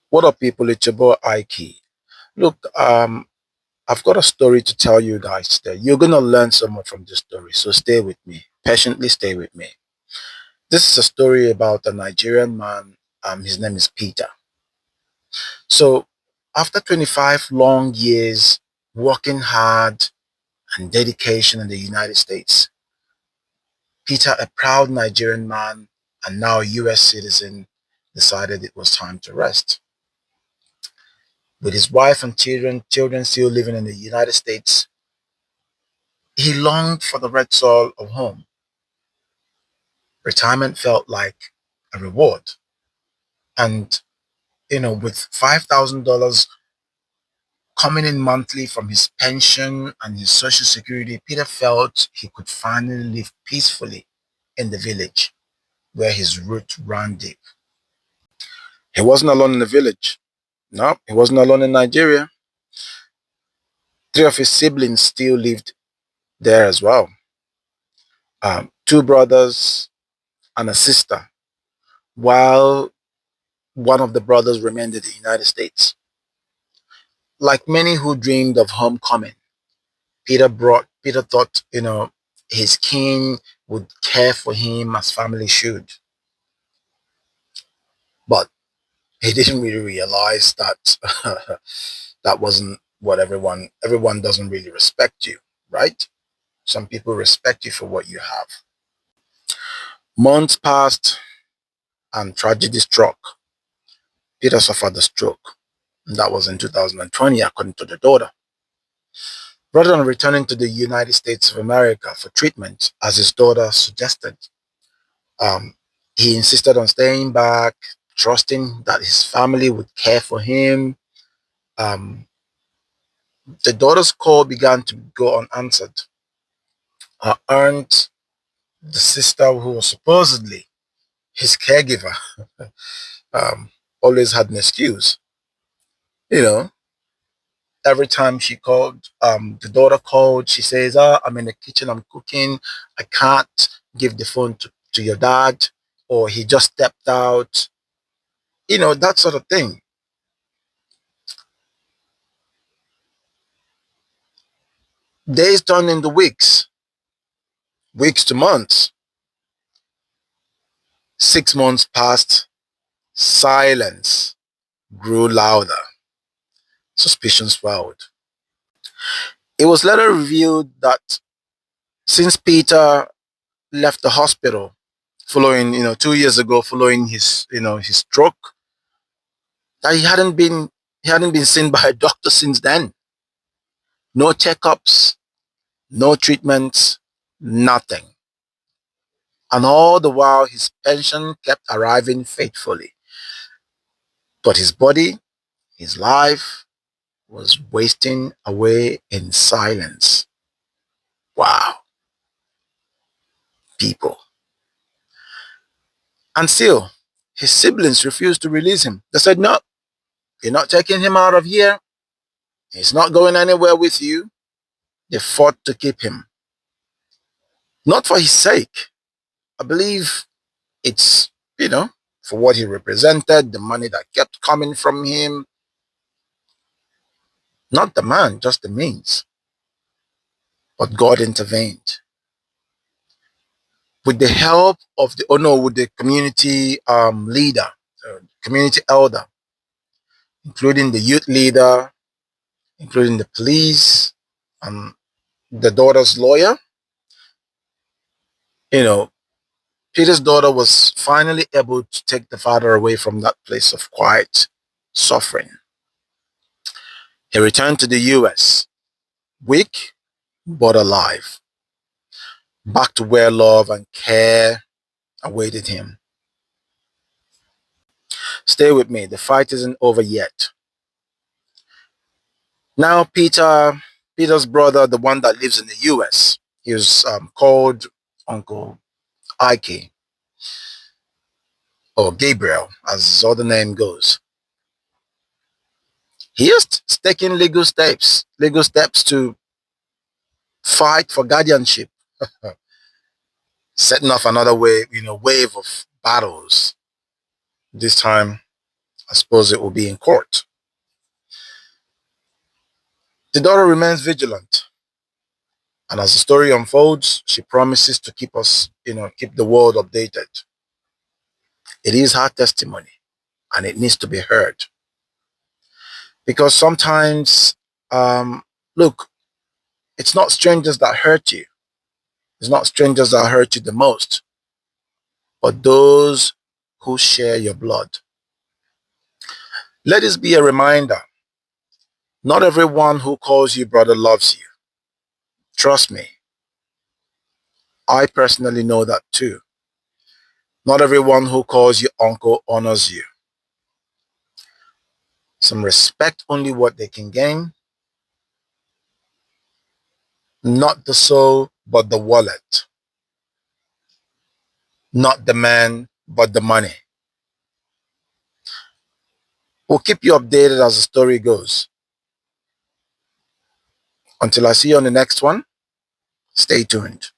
What up, people? It's your boy Ike. Look, I've got a story to tell you guys today. You're gonna learn so much from this story, so stay with me. Patiently stay with me. This is a story about a Nigerian man. His name is Peter. So, after 25 long years working hard and dedication in the United States, Peter, a proud Nigerian man and now a US citizen, decided it was time to rest. With his wife and children still living in the United States, he longed for the red soil of home. Retirement felt like a reward. And, with $5,000 coming in monthly from his pension and his social security, Peter felt he could finally live peacefully in the village where his roots ran deep. He wasn't alone in the village. No, he wasn't alone in Nigeria. Three of his siblings still lived there as well. Two brothers and a sister, while one of the brothers remained in the United States. Like many who dreamed of homecoming, Peter thought, his kin would care for him as family should. But he didn't really realize that that wasn't what everyone doesn't really respect you, right? Some people respect you for what you have. Months passed and tragedy struck. Peter suffered a stroke. And that was in 2020, according to the daughter. Rather than returning to the United States of America for treatment, as his daughter suggested, um, he insisted on staying back, trusting that his family would care for him. Um, the daughter's call began to go unanswered. Her aunt, the sister who was supposedly his caregiver, um, always had an excuse. You know, every time she called, the daughter called, she says, I'm in the kitchen, I'm cooking, I can't give the phone to your dad, or he just stepped out, that sort of thing. Days turned into weeks, weeks to months. 6 months passed, silence grew louder, suspicion swelled. It was later revealed that since Peter left the hospital following, 2 years ago, following his stroke, that he hadn't been seen by a doctor since then. No checkups, no treatments, nothing. And all the while his pension kept arriving faithfully. But his body, his life was wasting away in silence. Wow, people. And still, his siblings refused to release him. They said, no, you're not taking him out of here. He's not going anywhere with you. They fought to keep him. Not for his sake. I believe it's, for what he represented, the money that kept coming from him. Not the man, just the means. But God intervened. With the help of with the community leader, community elder, including the youth leader, including the police, the daughter's lawyer, you know, Peter's daughter was finally able to take the father away from that place of quiet suffering. He returned to the US, weak but alive, back to where love and care awaited him. Stay with me, the fight isn't over yet. Now, Peter's brother, the one that lives in the US, he was called Uncle Ike, or Gabriel, as his other name goes. He is taking legal steps to fight for guardianship, setting off another wave of battles. This time I suppose it will be in court. The daughter remains vigilant, and as the story unfolds, she promises to keep us, keep the world updated. It is her testimony, and it needs to be heard. Because sometimes, um, look, it's not strangers that hurt you. It's not strangers that hurt you the most, but those who share your blood. Let this be a reminder. Not everyone who calls you brother loves you. Trust me. I personally know that too. Not everyone who calls you uncle honors you. Some respect only what they can gain, not the soul, but the wallet. Not the man, but the money. We'll keep you updated as the story goes. Until I see you on the next one, stay tuned.